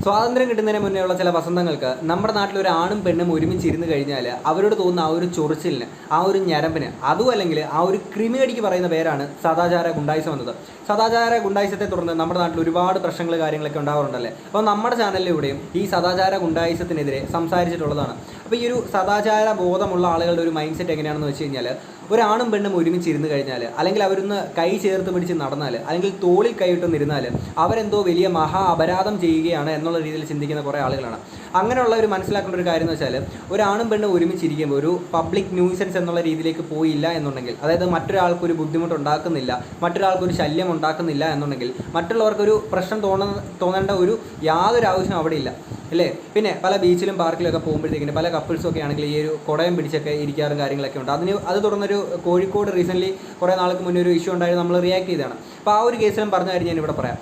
സ്വാതന്ത്ര്യം കിട്ടുന്നതിന് മുന്നേയുള്ള ചില വസന്തങ്ങൾക്ക് നമ്മുടെ നാട്ടിൽ ഒരു ആണും പെണ്ണും ഒരുമിച്ചിരുന്ന് കഴിഞ്ഞാൽ അവരോട് തോന്നുന്ന ആ ഒരു ചൊറിച്ചിലിന്, ആ ഒരു ഞരമ്പിന്, അതും അല്ലെങ്കിൽ ആ ഒരു ക്രിമികടിക്ക് പറയുന്ന പേരാണ് സദാചാര ഗുണ്ടായിസം എന്നത്. സദാചാര ഗുണ്ടായിസത്തെ തുടർന്ന് നമ്മുടെ നാട്ടിൽ ഒരുപാട് പ്രശ്നങ്ങൾ കാര്യങ്ങളൊക്കെ ഉണ്ടാവാറുണ്ടല്ലേ. അപ്പോൾ നമ്മുടെ ചാനലിലൂടെയും ഈ സദാചാര ഗുണ്ടായിസത്തിനെതിരെ സംസാരിച്ചിട്ടുള്ളതാണ്. അപ്പോൾ ഈ ഒരു സദാചാര ബോധമുള്ള ആളുകളുടെ ഒരു മൈൻഡ് സെറ്റ് എങ്ങനെയാണെന്ന് വെച്ച് കഴിഞ്ഞാൽ, ഒരാണും പെണ്ണും ഒരുമിച്ചിരുന്ന് കഴിഞ്ഞാൽ, അല്ലെങ്കിൽ അവരൊന്ന് കൈ ചേർത്ത് പിടിച്ച് നടന്നാൽ, അല്ലെങ്കിൽ തോളിൽ കൈയിട്ടൊന്നിരുന്നാൽ അവരെന്തോ വലിയ മഹാ അപരാധം ചെയ്യുകയാണ് എന്നുള്ള രീതിയിൽ ചിന്തിക്കുന്ന കുറേ ആളുകളാണ്. അങ്ങനെയുള്ള ഒരു മനസ്സിലാക്കേണ്ട ഒരു കാര്യം എന്ന് വെച്ചാൽ, ഒരാണും പെണ്ണും ഒരുമിച്ചിരിക്കുമ്പോൾ ഒരു പബ്ലിക് ന്യൂസൻസ് എന്നുള്ള രീതിയിലേക്ക് പോയില്ല എന്നുണ്ടെങ്കിൽ, അതായത് മറ്റൊരാൾക്കൊരു ബുദ്ധിമുട്ടുണ്ടാക്കുന്നില്ല, മറ്റൊരാൾക്കൊരു ശല്യം ഉണ്ടാക്കുന്നില്ല എന്നുണ്ടെങ്കിൽ, മറ്റുള്ളവർക്കൊരു പ്രശ്നം തോന്നേണ്ട ഒരു യാതൊരു ആവശ്യം അവിടെ ഇല്ല അല്ലേ. പിന്നെ പല ബീച്ചിലും പാർക്കിലും ഒക്കെ പോകുമ്പോഴത്തേക്കിന് പല കപ്പിൾസും ഒക്കെ ആണെങ്കിൽ ഈ ഒരു കുടയം പിടിച്ചൊക്കെ ഇരിക്കാറും കാര്യങ്ങളൊക്കെ ഉണ്ട്. അത് തുടർന്നൊരു കോഴിക്കോട് റീസെൻ്റ്ലി കുറേ നാൾക്ക് മുന്നേ ഒരു ഇഷ്യൂ ഉണ്ടായിരുന്നു, നമ്മൾ റിയാക്ട് ചെയ്തതാണ്. അപ്പോൾ ആ ഒരു കേസിലും പറഞ്ഞ കാര്യം ഞാൻ ഇവിടെ പറയാം.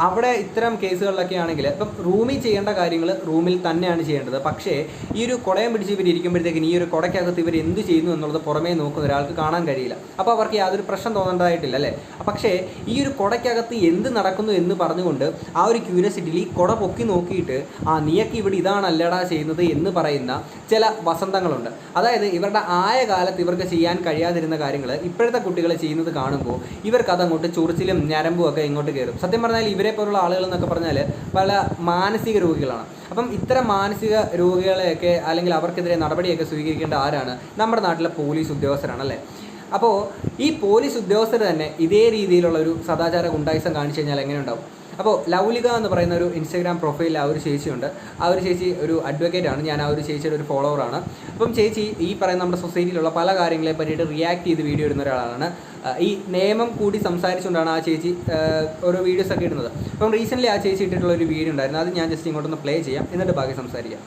അവിടെ ഇത്തരം കേസുകളിലൊക്കെ ആണെങ്കിൽ ഇപ്പം റൂമിൽ ചെയ്യേണ്ട കാര്യങ്ങൾ റൂമിൽ തന്നെയാണ് ചെയ്യേണ്ടത്. പക്ഷേ ഈ ഒരു കുടയം പിടിച്ച് ഇവർ ഇരിക്കുമ്പോഴത്തേക്കിന് ഈ ഒരു കുടയ്ക്കകത്ത് ഇവർ എന്ത് ചെയ്യുന്നു എന്നുള്ളത് പുറമേ നോക്കുന്ന ഒരാൾക്ക് കാണാൻ കഴിയില്ല. അപ്പോൾ അവർക്ക് യാതൊരു പ്രശ്നം തോന്നേണ്ടതായിട്ടില്ല അല്ലേ. പക്ഷേ ഈ ഒരു കുടയ്ക്കകത്ത് എന്ത് നടക്കുന്നു എന്ന് പറഞ്ഞുകൊണ്ട് ആ ഒരു ക്യൂരിയോസിറ്റിയിൽ ഈ കുട പൊക്കി നോക്കിയിട്ട് നീയൊക്കെ ഇവിടെ ഇതാണല്ലടാ ചെയ്യുന്നത് എന്ന് പറയുന്ന ചില വസന്തങ്ങളുണ്ട്. അതായത് ഇവരുടെ ആയ കാലത്ത് ഇവർക്ക് ചെയ്യാൻ കഴിയാതിരുന്ന കാര്യങ്ങൾ ഇപ്പോഴത്തെ കുട്ടികൾ ചെയ്യുന്നത് കാണുമ്പോൾ ഇവർക്ക് അതങ്ങോട്ട് ചൊറിച്ചിലും ഞരമ്പും ഒക്കെ ഇങ്ങോട്ട് കയറും. സത്യം പറഞ്ഞാൽ ഇവരെ പോലുള്ള ആളുകൾ എന്നൊക്കെ പറഞ്ഞാൽ പല മാനസിക രോഗികളാണ്. അപ്പം ഇത്തരം മാനസിക രോഗികളെയൊക്കെ അല്ലെങ്കിൽ അവർക്കെതിരെ നടപടിയൊക്കെ സ്വീകരിക്കേണ്ട ആരാണ്? നമ്മുടെ നാട്ടിലെ പോലീസ് ഉദ്യോഗസ്ഥരാണല്ലേ. അപ്പോൾ ഈ പോലീസ് ഉദ്യോഗസ്ഥർ തന്നെ ഇതേ രീതിയിലുള്ള ഒരു സദാചാര ഗുണ്ടായിസം കാണിച്ചു കഴിഞ്ഞാൽ എങ്ങനെ ഉണ്ടാവും? അപ്പോൾ ലൗലിക എന്ന് പറയുന്ന ഒരു ഇൻസ്റ്റാഗ്രാം പ്രൊഫൈലിൽ ആ ഒരു ചേച്ചിയുണ്ട്. ആ ഒരു ചേച്ചി ഒരു അഡ്വക്കേറ്റാണ്. ഞാൻ ആ ഒരു ചേച്ചിയുടെ ഒരു ഫോളോവറാണ്. അപ്പം ചേച്ചി ഈ പറയുന്ന നമ്മുടെ സൊസൈറ്റിയിലുള്ള പല കാര്യങ്ങളെ പറ്റിയിട്ട് റിയാക്ട് ചെയ്ത് വീഡിയോ ഇടുന്ന ഒരാളാണ്. ഈ നിയമം കൂടി സംസാരിച്ചുകൊണ്ടാണ് ആ ചേച്ചി ഓരോ വീഡിയോസൊക്കെ ഇടുന്നത്. അപ്പം റീസെൻ്റ്ലി ആ ചേച്ചി ഇട്ടിട്ടുള്ള ഒരു വീഡിയോ ഉണ്ടായിരുന്നു. അത് ഞാൻ ജസ്റ്റ് ഇങ്ങോട്ടൊന്ന് പ്ലേ ചെയ്യാം, എന്നിട്ട് ബാക്കി സംസാരിക്കാം.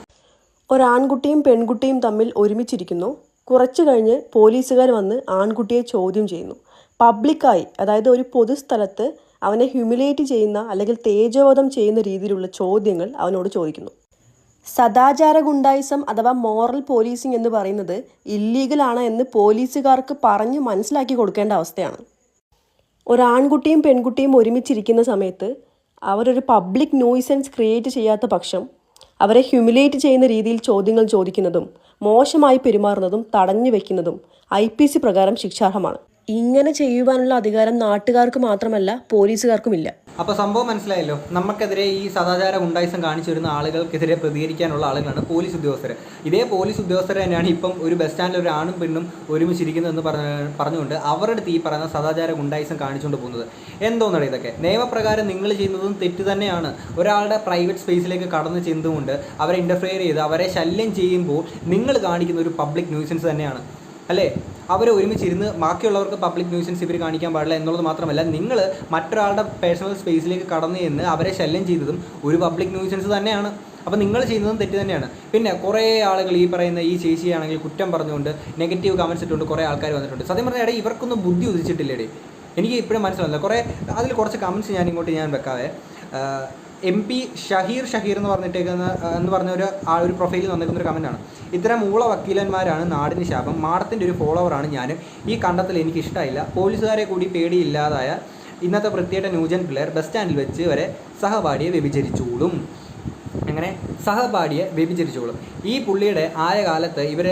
ഒരാൺകുട്ടിയും പെൺകുട്ടിയും തമ്മിൽ ഒരുമിച്ചിരിക്കുന്നു. കുറച്ചു കഴിഞ്ഞ് പോലീസുകാർ വന്ന് ആൺകുട്ടിയെ ചോദ്യം ചെയ്യുന്നു. പബ്ലിക്കായി, അതായത് ഒരു പൊതുസ്ഥലത്ത് അവനെ ഹ്യൂമിലേറ്റ് ചെയ്യുന്ന അല്ലെങ്കിൽ തേജോവധം ചെയ്യുന്ന രീതിയിലുള്ള ചോദ്യങ്ങൾ അവനോട് ചോദിക്കുന്നു. സദാചാര ഗുണ്ടായിസം അഥവാ മോറൽ പോലീസിംഗ് എന്ന് പറയുന്നത് ഇല്ലീഗലാണ് എന്ന് പോലീസുകാർക്ക് പറഞ്ഞ് മനസ്സിലാക്കി കൊടുക്കേണ്ട അവസ്ഥയാണ്. ഒരാൺകുട്ടിയും പെൺകുട്ടിയും ഒരുമിച്ചിരിക്കുന്ന സമയത്ത് അവരൊരു പബ്ലിക് നോയ്സൻസ് ക്രിയേറ്റ് ചെയ്യാത്ത പക്ഷം അവരെ ഹ്യൂമിലേറ്റ് ചെയ്യുന്ന രീതിയിൽ ചോദ്യങ്ങൾ ചോദിക്കുന്നതും മോശമായി പെരുമാറുന്നതും തടഞ്ഞു വയ്ക്കുന്നതും IPC പ്രകാരം ശിക്ഷാർഹമാണ്. ഇങ്ങനെ ചെയ്യുവാനുള്ള അധികാരം നാട്ടുകാർക്ക് മാത്രമല്ല പോലീസുകാർക്കുമില്ല. അപ്പോൾ സംഭവം മനസ്സിലായല്ലോ. നമുക്കെതിരെ ഈ സദാചാര ഗുണ്ടായിസം കാണിച്ചു വരുന്ന ആളുകൾക്കെതിരെ പ്രതികരിക്കാനുള്ള ആളുകളാണ് പോലീസ് ഉദ്യോഗസ്ഥർ. ഇതേ പോലീസ് ഉദ്യോഗസ്ഥർ തന്നെയാണ് ഇപ്പം ഒരു ബസ് സ്റ്റാൻഡിൽ ഒരു ആണും പെണ്ണും ഒരുമിച്ചിരിക്കുന്നതെന്ന് പറഞ്ഞുകൊണ്ട് അവരുടെ അടുത്ത് ഈ പറയുന്ന സദാചാര ഗുണ്ടായിസം കാണിച്ചുകൊണ്ട് പോകുന്നത്. എന്തോന്നാണ് ഇതൊക്കെ? നിയമപ്രകാരം നിങ്ങൾ ചെയ്യുന്നതും തെറ്റ് തന്നെയാണ്. ഒരാളുടെ പ്രൈവറ്റ് സ്പേസിലേക്ക് കടന്നു ചെന്നുകൊണ്ട് അവരെ ഇൻ്റർഫിയർ ചെയ്ത് അവരെ ശല്യം ചെയ്യുമ്പോൾ നിങ്ങൾ കാണിക്കുന്ന ഒരു പബ്ലിക് ന്യൂസൻസ് തന്നെയാണ് അല്ലേ. അവർ ഒരുമിച്ചിരുന്ന് ബാക്കിയുള്ളവർക്ക് പബ്ലിക് ന്യൂസൻസ് ഇവർ കാണിക്കാൻ പാടില്ല എന്നുള്ളത് മാത്രമല്ല, നിങ്ങൾ മറ്റൊരാളുടെ പേഴ്സണൽ സ്പേസിലേക്ക് കടന്നു ചെന്ന് അവരെ ശല്യം ചെയ്തതും ഒരു പബ്ലിക് ന്യൂസൻസ് തന്നെയാണ്. അപ്പോൾ നിങ്ങൾ ചെയ്യുന്നതും തെറ്റ് തന്നെയാണ്. പിന്നെ കുറേ ആളുകൾ ഈ പറയുന്ന ഈ ചേച്ചിയാണെങ്കിൽ കുറ്റം പറഞ്ഞുകൊണ്ട് നെഗറ്റീവ് കമൻസ് ഇട്ടുകൊണ്ട് കുറേ ആൾക്കാർ വന്നിട്ടുണ്ട്. സത്യം പറഞ്ഞാൽ ഇടയിൽ ഇവർക്കൊന്നും ബുദ്ധി ഉദിച്ചിട്ടില്ലേടേ. എനിക്ക് ഇപ്പോഴും മനസ്സിലാവില്ല. അതിൽ കുറച്ച് കമൻസ് ഞാൻ വെക്കാവേ. MP ഷഹീർ എന്ന് പറഞ്ഞ ഒരു പ്രൊഫൈലിൽ വന്നിരിക്കുന്ന ഒരു കമൻറ്റാണ്. ഇത്തരം ഊള വക്കീലന്മാരാണ് നാടിന് ശാപം. മാഡത്തിൻ്റെ ഒരു ഫോളോവറാണ് ഞാൻ. ഈ കണ്ടെത്തൽ എനിക്ക് ഇഷ്ടമായില്ല. പോലീസുകാരെ കൂടി പേടിയില്ലാതായ ഇന്നത്തെ വൃത്തിയായിട്ട ന്യൂജൻ പിള്ളേർ ബസ് സ്റ്റാൻഡിൽ വെച്ച് വരെ സഹപാഠിയെ വ്യഭിചരിച്ചോളും. അങ്ങനെ സഹപാഠിയെ വ്യഭിചരിച്ചോളും. ഈ പുള്ളിയുടെ ആയ കാലത്ത് ഇവർ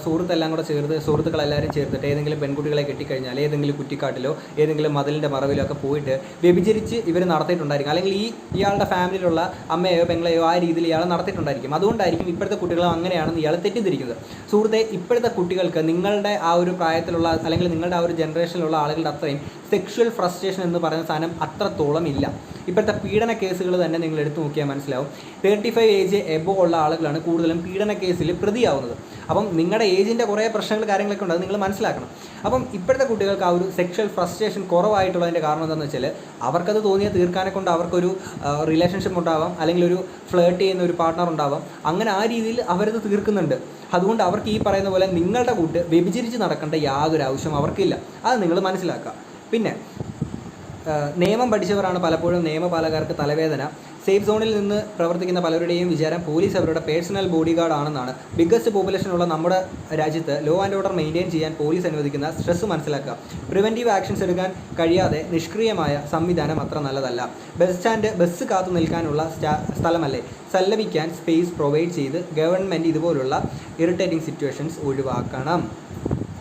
സുഹൃത്തുക്കളെല്ലാവരും ചേർത്തിട്ട് ഏതെങ്കിലും പെൺകുട്ടികളെ കെട്ടിക്കഴിഞ്ഞാൽ ഏതെങ്കിലും കുറ്റിക്കാട്ടിലോ ഏതെങ്കിലും മതിലിൻ്റെ മറവിലോ ഒക്കെ പോയിട്ട് വ്യഭിചരിച്ച് ഇവർ നടത്തിയിട്ടുണ്ടായിരിക്കും. അല്ലെങ്കിൽ ഇയാളുടെ ഫാമിലിയിലുള്ള അമ്മയോ പെങ്ങളെയോ ആ രീതിയിൽ ഇയാൾ നടത്തിയിട്ടുണ്ടായിരിക്കും. അതുകൊണ്ടായിരിക്കും ഇപ്പോഴത്തെ കുട്ടികളും അങ്ങനെയാണെന്ന് ഇയാൾ തെറ്റിദ്ധരിക്കുന്നത്. സുഹൃത്തെ, ഇപ്പോഴത്തെ കുട്ടികൾക്ക് നിങ്ങളുടെ ആ ഒരു പ്രായത്തിലുള്ള അല്ലെങ്കിൽ നിങ്ങളുടെ ആ ഒരു ജനറേഷനിലുള്ള ആളുകളുടെ അത്രയും സെക്ഷൽ ഫ്രസ്ട്രേഷൻ എന്ന് പറയുന്ന സാധനം അത്രത്തോളം ഇല്ല. ഇപ്പോഴത്തെ പീഡന കേസുകൾ തന്നെ നിങ്ങൾ എടുത്തു നോക്കിയാൽ മനസ്സിലാവും. 35 ഏജ് എബോ ഉള്ള ആളുകളാണ് കൂടുതലും പീഡന കേസിൽ പ്രതിയാവുന്നത്. അപ്പം നിങ്ങളുടെ ഏജിൻ്റെ കുറേ പ്രശ്നങ്ങൾ കാര്യങ്ങളൊക്കെ ഉണ്ട്, അത് നിങ്ങൾ മനസ്സിലാക്കണം. അപ്പം ഇപ്പോഴത്തെ കുട്ടികൾക്ക് ആ ഒരു സെക്ഷൽ ഫ്രസ്ട്രേഷൻ കുറവായിട്ടുള്ളതിൻ്റെ കാരണം എന്താണെന്ന് വെച്ചാൽ അവർക്കത് തോന്നിയ തീർക്കാനെ കൊണ്ട് അവർക്കൊരു റിലേഷൻഷിപ്പ് ഉണ്ടാവാം, അല്ലെങ്കിൽ ഒരു ഫ്ലേർട്ട് ചെയ്യുന്ന ഒരു പാർട്ട്ണർ ഉണ്ടാവാം. അങ്ങനെ ആ രീതിയിൽ അവരത് തീർക്കുന്നുണ്ട്. അതുകൊണ്ട് അവർക്ക് ഈ പറയുന്ന പോലെ നിങ്ങളുടെ കൂട്ട് വ്യഭിചരിച്ച് നടക്കേണ്ട യാതൊരു ആവശ്യം അവർക്കില്ല. അത് നിങ്ങൾ മനസ്സിലാക്കുക. പിന്നെ നിയമം പഠിച്ചവരാണ് പലപ്പോഴും നിയമപാലകർക്ക് തലവേദന. സേഫ് സോണിൽ നിന്ന് പ്രവർത്തിക്കുന്ന പലരുടെയും വിചാരം പോലീസ് അവരുടെ പേഴ്സണൽ ബോഡി ഗാർഡ് ആണെന്നാണ്. ബിഗ്ഗസ്റ്റ് പോപ്പുലേഷനുള്ള നമ്മുടെ രാജ്യത്ത് ലോ ആൻഡ് ഓർഡർ മെയിൻറ്റെയിൻ ചെയ്യാൻ പോലീസ് അനുവദിക്കുന്ന സ്ട്രെസ് മനസ്സിലാക്കുക. പ്രിവെൻറ്റീവ് ആക്ഷൻസ് എടുക്കാൻ കഴിയാതെ നിഷ്ക്രിയമായ സംവിധാനം അത്ര നല്ലതല്ല. ബസ് കാത്തു നിൽക്കാനുള്ള സ്ഥലമല്ലേ, സല്ലപിക്കാൻ സ്പേസ് പ്രൊവൈഡ് ചെയ്ത് ഗവൺമെൻറ് ഇതുപോലുള്ള ഇറിറ്റേറ്റിംഗ് സിറ്റുവേഷൻസ് ഒഴിവാക്കണം.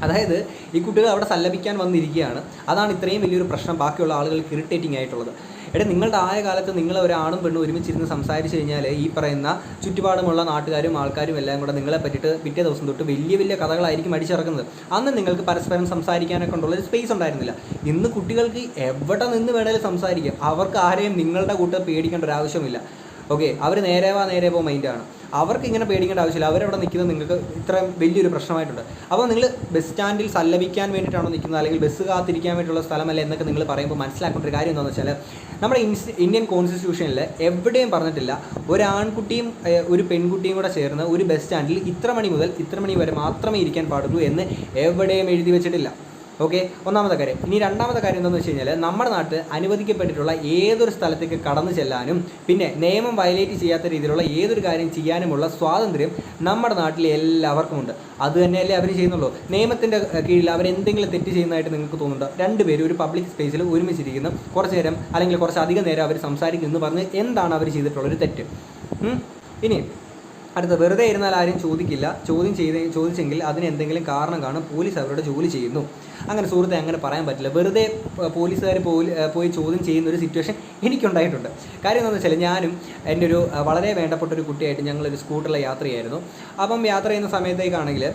അതായത് ഈ കുട്ടികൾ അവിടെ സല്ലപിക്കാൻ വന്നിരിക്കുകയാണ്, അതാണ് ഇത്രയും വലിയൊരു പ്രശ്നം ബാക്കിയുള്ള ആളുകൾക്ക് ഇറിറ്റേറ്റിംഗ് ആയിട്ടുള്ളത്. നിങ്ങളുടെ ആയ കാലത്ത് നിങ്ങൾ ഒരാണും പെണ്ണും ഒരുമിച്ചിരുന്ന് സംസാരിച്ച് കഴിഞ്ഞാൽ ഈ പറയുന്ന ചുറ്റുപാടുമുള്ള നാട്ടുകാരും ആൾക്കാരും എല്ലാം കൂടെ നിങ്ങളെ പറ്റിയിട്ട് പിറ്റേ ദിവസം തൊട്ട് വലിയ വലിയ കഥകളായിരിക്കും അടിച്ചിറക്കുന്നത്. അന്ന് നിങ്ങൾക്ക് പരസ്പരം സംസാരിക്കാനൊക്കെ ഉള്ള ഒരു സ്പേസ് ഉണ്ടായിരുന്നില്ല. ഇന്ന് കുട്ടികൾക്ക് എവിടെ നിന്ന് വേണേലും സംസാരിക്കാം. അവർക്ക് ആരെയും നിങ്ങളുടെ കൂട്ടർ പേടിക്കേണ്ട ഒരു ആവശ്യമില്ല. ഓക്കെ, അവർ നേരെ പോ മൈൻഡാണ്. അവർക്ക് ഇങ്ങനെ പേടിക്കേണ്ട ആവശ്യമില്ല. അവരവിടെ നിൽക്കുന്നത് നിങ്ങൾക്ക് ഇത്രയും വലിയൊരു പ്രശ്നമായിട്ടുണ്ട്. അപ്പോൾ നിങ്ങൾ ബസ് സ്റ്റാൻഡിൽ സല്ലപിക്കാൻ വേണ്ടിയിട്ടാണോ നിൽക്കുന്നത്, അല്ലെങ്കിൽ ബസ് കാത്തിരിക്കാൻ വേണ്ടിയിട്ടുള്ള സ്ഥലമല്ല എന്നൊക്കെ നിങ്ങൾ പറയുമ്പോൾ മനസ്സിലാക്കേണ്ട ഒരു കാര്യം എന്താണെന്ന് വെച്ചാൽ, നമ്മുടെ ഇന്ത്യൻ കോൺസ്റ്റിറ്റ്യൂഷനിൽ എവിടെയും പറഞ്ഞിട്ടില്ല ഒരു ആൺകുട്ടിയും ഒരു പെൺകുട്ടിയും കൂടെ ചേർന്ന് ഒരു ബസ് സ്റ്റാൻഡിൽ ഇത്ര മണി മുതൽ ഇത്ര മണി വരെ മാത്രമേ ഇരിക്കാൻ പാടുള്ളൂ എന്ന് എവിടെയും എഴുതി വെച്ചിട്ടില്ല. ഓക്കെ, ഒന്നാമത്തെ കാര്യം. ഇനി രണ്ടാമത്തെ കാര്യം എന്താണെന്ന് വെച്ച് കഴിഞ്ഞാൽ, നമ്മുടെ നാട്ടിൽ അനുവദിക്കപ്പെട്ടിട്ടുള്ള ഏതൊരു സ്ഥലത്തേക്ക് കടന്നു ചെല്ലാനും പിന്നെ നിയമം വയലേറ്റ് ചെയ്യാത്ത രീതിയിലുള്ള ഏതൊരു കാര്യം ചെയ്യാനുമുള്ള സ്വാതന്ത്ര്യം നമ്മുടെ നാട്ടിൽ എല്ലാവർക്കും ഉണ്ട്. അത് തന്നെയല്ലേ അവർ ചെയ്യുന്നുള്ളൂ. നിയമത്തിൻ്റെ കീഴിൽ അവരെന്തെങ്കിലും തെറ്റ് ചെയ്യുന്നതായിട്ട് നിങ്ങൾക്ക് തോന്നുന്നുണ്ടോ? രണ്ടുപേരും ഒരു പബ്ലിക് സ്പേസിൽ ഒരുമിച്ചിരിക്കുന്നു, കുറച്ച് നേരം അല്ലെങ്കിൽ കുറച്ചധികം നേരം അവർ സംസാരിക്കുന്നു പറഞ്ഞ് എന്താണ് അവർ ചെയ്തിട്ടുള്ളൊരു തെറ്റ്? ഇനി അടുത്ത, വെറുതെ ഇരുന്നാൽ ആരും ചോദിക്കില്ല. ചോദിച്ചെങ്കിൽ അതിന് എന്തെങ്കിലും കാരണം കാണും. പോലീസ് അവരുടെ ജോലി ചെയ്യുന്നു. അങ്ങനെ സുഹൃത്തെ, അങ്ങനെ പറയാൻ പറ്റില്ല. വെറുതെ പോലീസുകാർ പോയി ചോദ്യം ചെയ്യുന്ന ഒരു സിറ്റുവേഷൻ എനിക്കുണ്ടായിട്ടുണ്ട്. കാര്യം എന്താണെന്ന് വെച്ചാൽ, ഞാനും എൻ്റെ ഒരു വളരെ വേണ്ടപ്പെട്ട ഒരു കുട്ടിയായിട്ട് ഞങ്ങളൊരു സ്കൂട്ടറിലെ യാത്രയായിരുന്നു. അപ്പം യാത്ര ചെയ്യുന്ന സമയത്തേക്കാണെങ്കിൽ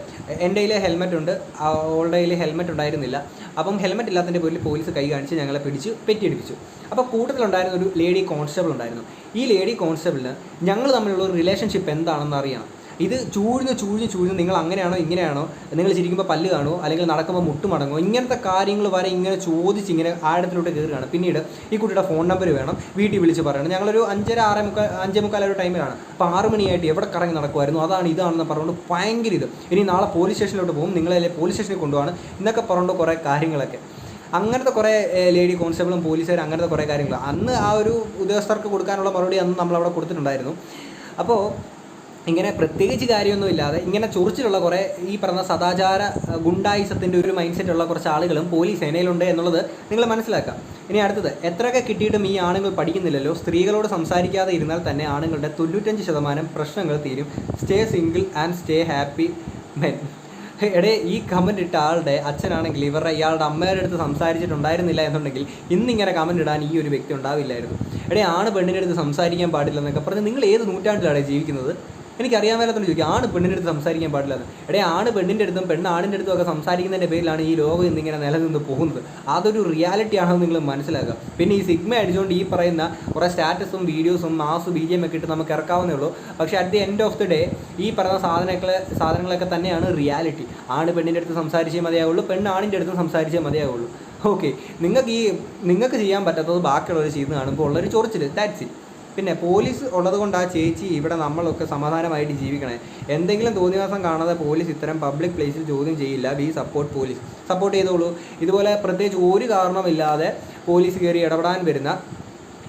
എൻ്റെ കയ്യിൽ ഹെൽമെറ്റ് ഉണ്ട്, അവളുടെ കയ്യിൽ ഹെൽമെറ്റ് ഉണ്ടായിരുന്നില്ല. അപ്പം ഹെൽമെറ്റ് ഇല്ലാത്തതിൻ്റെ പേരിൽ പോലീസ് കൈ കാണിച്ച് ഞങ്ങളെ പിടിച്ച് പെറ്റിയടിപ്പിച്ചു. അപ്പോൾ കൂട്ടത്തിലുണ്ടായിരുന്ന ഒരു ലേഡി കോൺസ്റ്റബിൾ ഉണ്ടായിരുന്നു. ഈ ലേഡി കോൺസ്റ്റബിളിന് ഞങ്ങൾ തമ്മിലുള്ള ഒരു റിലേഷൻഷിപ്പ് എന്താണെന്ന് അറിയണം. ഇത് ചൂഴ്ന്ന് നിങ്ങൾ അങ്ങനെയാണോ ഇങ്ങനെയാണോ, നിങ്ങൾ ചിരിക്കുമ്പോൾ പല്ല് കാണുമോ അല്ലെങ്കിൽ നടക്കുമ്പോൾ മുട്ടുമടങ്ങോ, ഇങ്ങനത്തെ കാര്യങ്ങൾ വരെ ഇങ്ങനെ ചോദിച്ച് ഇങ്ങനെ ആഴത്തിലോട്ട് കയറുകയാണ്. പിന്നീട് ഈ കുട്ടിയുടെ ഫോൺ നമ്പർ വേണം, വീട്ടിൽ വിളിച്ച് പറയണം. ഞങ്ങളൊരു 5:30 ഒരു ടൈമിലാണ്. അപ്പോൾ 6 മണിയായിട്ട് എവിടെ കറങ്ങി നടക്കുമായിരുന്നു, അതാണ് ഇതാണെന്ന് പറഞ്ഞുകൊണ്ട് ഭയങ്കര ഇത്. ഇനി നാളെ പോലീസ് സ്റ്റേഷനിലോട്ട് പോകും, നിങ്ങളെ പോലീസ് സ്റ്റേഷനിൽ കൊണ്ടുപോകാണ് എന്നൊക്കെ പറഞ്ഞുകൊണ്ട് കുറേ കാര്യങ്ങളൊക്കെ. അങ്ങനത്തെ കുറേ ലേഡി കോൺസ്റ്റബിളും പോലീസുകാരും അങ്ങനത്തെ കുറേ കാര്യങ്ങൾ അന്ന് ആ ഒരു ഉദ്യോഗസ്ഥർക്ക് കൊടുക്കാനുള്ള മറുപടി അന്ന് നമ്മളവിടെ കൊടുത്തിട്ടുണ്ടായിരുന്നു. അപ്പോൾ ഇങ്ങനെ പ്രത്യേകിച്ച് കാര്യമൊന്നുമില്ലാതെ ഇങ്ങനെ ചൊറിച്ചിലുള്ള കുറേ ഈ പറഞ്ഞ സദാചാര ഗുണ്ടായിസത്തിൻ്റെ ഒരു മൈൻഡ് സെറ്റുള്ള കുറച്ച് ആളുകളും പോലീസ് സേനയിലുണ്ട് എന്നുള്ളത് നിങ്ങൾ മനസ്സിലാക്കാം. ഇനി അടുത്തത്, എത്രയൊക്കെ കിട്ടിയിട്ടും ഈ ആണുങ്ങൾ പഠിക്കുന്നില്ലല്ലോ. സ്ത്രീകളോട് സംസാരിക്കാതെ ഇരുന്നാൽ തന്നെ ആണുങ്ങളുടെ 95% പ്രശ്നങ്ങൾ തീരും. Stay single and stay happy men. ഈ കമൻറ്റ് ഇട്ട ആളുടെ അച്ഛനാണെങ്കിൽ ഇയാളുടെ അമ്മയുടെ അടുത്ത് സംസാരിച്ചിട്ടുണ്ടായിരുന്നില്ല എന്നുണ്ടെങ്കിൽ ഇന്നിങ്ങനെ കമൻറ്റ് ഇടാൻ ഈ ഒരു വ്യക്തി ഉണ്ടാവില്ലായിരുന്നു. ആണ് പെണ്ണിൻ്റെ അടുത്ത് സംസാരിക്കാൻ പാടില്ലെന്നൊക്കെ പറഞ്ഞ് നിങ്ങൾ ഏത് നൂറ്റാണ്ടിലാണ് ജീവിക്കുന്നത്? എനിക്കറിയാൻ മേലാത്തോണ്ട് ചോദിക്കും, ആണ് പെണ്ണിൻ്റെ അടുത്ത് സംസാരിക്കാൻ പാടില്ലെന്ന്. ആണ് പെണ്ണിൻ്റെ അടുത്തും പെണ്ണ് ആണിൻ്റെ അടുത്തും ഒക്കെ സംസാരിക്കുന്നതിൻ്റെ പേരിലാണ് ഈ ലോകം ഇന്നിങ്ങനെ നിലനിന്ന് പോകുന്നത്. അതൊരു റിയാലിറ്റി ആണെന്ന് നിങ്ങൾ മനസ്സിലാക്കുക. പിന്നെ ഈ സിഗ്മ അടിച്ചുകൊണ്ട് ഈ പറയുന്ന കുറേ സ്റ്റാറ്റസും വീഡിയോസും മാസ് BGM ഒക്കെ ഇട്ട് നമുക്ക് ഇറക്കാവുന്നേ ഉള്ളൂ. പക്ഷേ at the end of the day ഈ പറയുന്ന സാധനങ്ങളൊക്കെ തന്നെയാണ് റിയാലിറ്റി. ആണ് പെണ്ണിൻ്റെ അടുത്ത് സംസാരിച്ചേ മതിയാവുള്ളൂ, പെണ്ണ് ആണിൻ്റെ അടുത്ത് സംസാരിച്ചേ മതിയാവുള്ളൂ. ഓക്കെ, നിങ്ങൾക്ക് ചെയ്യാൻ പറ്റാത്തത് ബാക്കിയുള്ളവർ ചെയ്യുന്ന കാണുമ്പോൾ ഉള്ളൊരു ചൊറിച്ചിൽ, ദാറ്റ്സ് ഇറ്റ്. പിന്നെ പോലീസ് ഉള്ളത് കൊണ്ട് ആ ചേച്ചി ഇവിടെ നമ്മളൊക്കെ സമാധാനമായിട്ട് ജീവിക്കണേ. എന്തെങ്കിലും തോന്നിവാസം കാണാതെ പോലീസ് ഇത്തരം പബ്ലിക് പ്ലേസിൽ ചോദ്യം ചെയ്യില്ല. V support police. സപ്പോർട്ട് ചെയ്തോളൂ. ഇതുപോലെ പ്രത്യേകിച്ച് ഒരു കാരണമില്ലാതെ പോലീസ് കയറി ഇടപെടാൻ വരുന്ന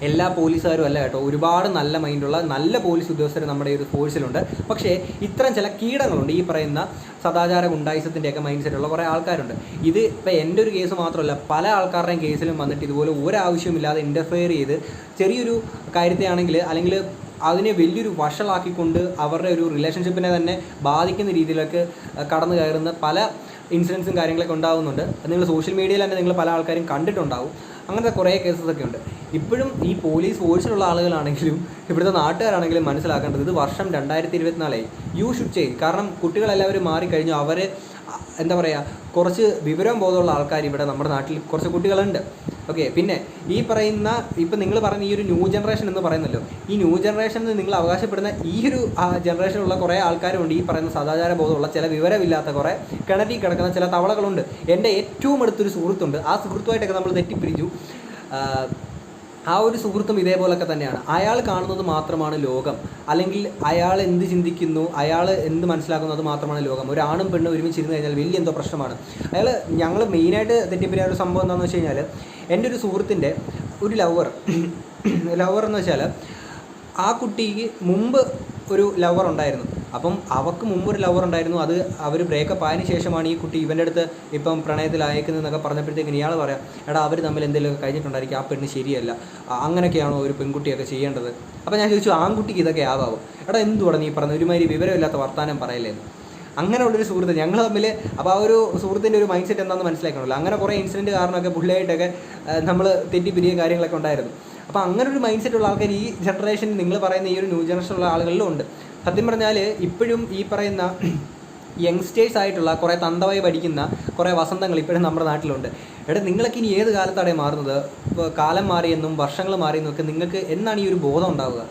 എല്ലാ പോലീസുകാരും അല്ല കേട്ടോ. ഒരുപാട് നല്ല മൈൻഡുള്ള നല്ല പോലീസ് ഉദ്യോഗസ്ഥർ നമ്മുടെ ഈ ഒരു ഫോഴ്സിലുണ്ട്. പക്ഷേ ഇത്തരം ചില കീടങ്ങളുണ്ട്. ഈ പറയുന്ന സദാചാര ഗുണ്ടായിസത്തിൻ്റെയൊക്കെ മൈൻഡ് സെറ്റുള്ള കുറേ ആൾക്കാരുണ്ട്. ഇത് ഇപ്പോൾ എൻ്റെ ഒരു കേസ് മാത്രമല്ല, പല ആൾക്കാരുടെയും കേസിലും വന്നിട്ട് ഇതുപോലെ ഒരാവശ്യമില്ലാതെ ഇൻ്റർഫെയർ ചെയ്ത് ചെറിയൊരു കാര്യത്തെയാണെങ്കിൽ അല്ലെങ്കിൽ അതിനെ വലിയൊരു വഷളാക്കിക്കൊണ്ട് അവരുടെ ഒരു റിലേഷൻഷിപ്പിനെ തന്നെ ബാധിക്കുന്ന രീതിയിലൊക്കെ കടന്നു കയറുന്ന പല ഇൻസിഡൻസും കാര്യങ്ങളൊക്കെ ഉണ്ടാകുന്നുണ്ട്. നിങ്ങൾ സോഷ്യൽ മീഡിയയിൽ തന്നെ നിങ്ങൾ പല ആൾക്കാരും കണ്ടിട്ടുണ്ടാവും. അങ്ങനത്തെ കുറേ കേസസൊക്കെ ഉണ്ട്. ഇപ്പോഴും ഈ പോലീസ് ഫോഴ്സിലുള്ള ആളുകളാണെങ്കിലും ഇവിടുത്തെ നാട്ടുകാരാണെങ്കിലും മനസ്സിലാക്കേണ്ടത്, ഇത് വർഷം 2024 യു ഷുഡ് ചേഞ്ച്. കാരണം കുട്ടികളെല്ലാവരും മാറിക്കഴിഞ്ഞു. അവർ എന്താ പറയുക, കുറച്ച് വിവരം ബോധമുള്ള ആൾക്കാർ ഇവിടെ നമ്മുടെ നാട്ടിൽ കുറച്ച് കുട്ടികളുണ്ട്. ഓക്കെ, പിന്നെ ഈ പറയുന്ന ഇപ്പം നിങ്ങൾ പറയുന്ന ഈ ഒരു ന്യൂ ജനറേഷൻ എന്ന് പറയുന്നല്ലോ, ഈ ന്യൂ ജനറേഷനിൽ നിങ്ങൾ അവകാശപ്പെടുന്ന ഈ ഒരു ജനറേഷനിലുള്ള കുറേ ആൾക്കാരുണ്ട്. ഈ പറയുന്ന സദാചാര ബോധമുള്ള ചില വിവരമില്ലാത്ത കുറേ കിണറ്റിൽ കിടക്കുന്ന ചില തവളകളുണ്ട്. എൻ്റെ ഏറ്റവും അടുത്തൊരു സുഹൃത്തുണ്ട്. ആ സുഹൃത്തുമായിട്ടൊക്കെ നമ്മൾ തെറ്റിപ്പിരിച്ചു. ആ ഒരു സുഹൃത്തും ഇതേപോലൊക്കെ തന്നെയാണ്. അയാൾ കാണുന്നത് മാത്രമാണ് ലോകം, അല്ലെങ്കിൽ അയാൾ എന്ത് ചിന്തിക്കുന്നു, അയാൾ എന്ത് മനസ്സിലാക്കുന്നു അത് മാത്രമാണ് ലോകം. ഒരാണും പെണ്ണും ഒരുമിച്ചിരുന്ന് കഴിഞ്ഞാൽ വലിയ എന്തോ പ്രശ്നമാണ്. ഞങ്ങൾ മെയിനായിട്ട് തെറ്റിപ്പിരിയ ഒരു സംഭവം എന്താണെന്ന് വെച്ച് കഴിഞ്ഞാൽ, എൻ്റെ ഒരു സുഹൃത്തിൻ്റെ ഒരു ലവർ എന്ന് വെച്ചാൽ ആ കുട്ടിക്ക് മുമ്പ് ഒരു ലവർ ഉണ്ടായിരുന്നു. അപ്പം അവൾക്ക് മുമ്പൊരു ലവർ ഉണ്ടായിരുന്നു. അത് അവർ ബ്രേക്കപ്പ് ആയതിനു ശേഷമാണ് ഈ കുട്ടി ഇവൻ്റെ അടുത്ത് ഇപ്പം പ്രണയത്തിലയക്കുന്നതെന്നൊക്കെ പറഞ്ഞപ്പോഴത്തേക്കിന് ഇയാൾ പറയാം, എടാ അവർ തമ്മിൽ എന്തെങ്കിലുമൊക്കെ കഴിഞ്ഞിട്ടുണ്ടായിരിക്കും, ആ പെണ്ണ് ശരിയല്ല, അങ്ങനെയൊക്കെയാണോ ഒരു പെൺകുട്ടിയൊക്കെ ചെയ്യേണ്ടത്? അപ്പോൾ ഞാൻ ചോദിച്ചു, ആൺകുട്ടിക്ക് ഇതൊക്കെ ആവാമോ? എടാ എന്തുവാണ് നീ പറഞ്ഞത്, ഒരുമാതിരി വിവരമില്ലാത്ത വർത്താനം പറയല്ലേന്ന്. അങ്ങനെയുള്ളൊരു സുഹൃത്ത് ഞങ്ങൾ തമ്മിൽ. അപ്പോൾ ആ ഒരു സുഹൃത്തിൻ്റെ ഒരു മൈൻഡ് സെറ്റ് എന്താണെന്ന് മനസ്സിലാക്കണമല്ലോ. അങ്ങനെ കുറേ ഇൻസിഡൻറ്റ് കാരണമൊക്കെ പുള്ളിയായിട്ടൊക്കെ നമ്മൾ തെറ്റിപ്പിരിയ കാര്യങ്ങളൊക്കെ ഉണ്ടായിരുന്നു. അപ്പോൾ അങ്ങനെ ഒരു മൈൻഡ് സെറ്റുള്ള ആൾക്കാർ ഈ ജനറേഷൻ, നിങ്ങൾ പറയുന്ന ഈ ഒരു ന്യൂ ജനറേഷനുള്ള ആളുകളിലും ഉണ്ട്. സത്യം പറഞ്ഞാൽ ഇപ്പോഴും ഈ പറയുന്ന യങ്സ്റ്റേഴ്സ് ആയിട്ടുള്ള കുറേ തന്തവായി പഠിക്കുന്ന കുറേ വസന്തങ്ങൾ ഇപ്പോഴും നമ്മുടെ നാട്ടിലുണ്ട്. എടാ നിങ്ങളൊക്കെ ഇനി ഏത് കാലത്താണ് മാറുന്നത്? ഇപ്പോൾ കാലം മാറിയെന്നും വർഷങ്ങൾ മാറിയെന്നും ഒക്കെ നിങ്ങൾക്ക് എന്നാണ് ഈ ഒരു ബോധം ഉണ്ടാവുക?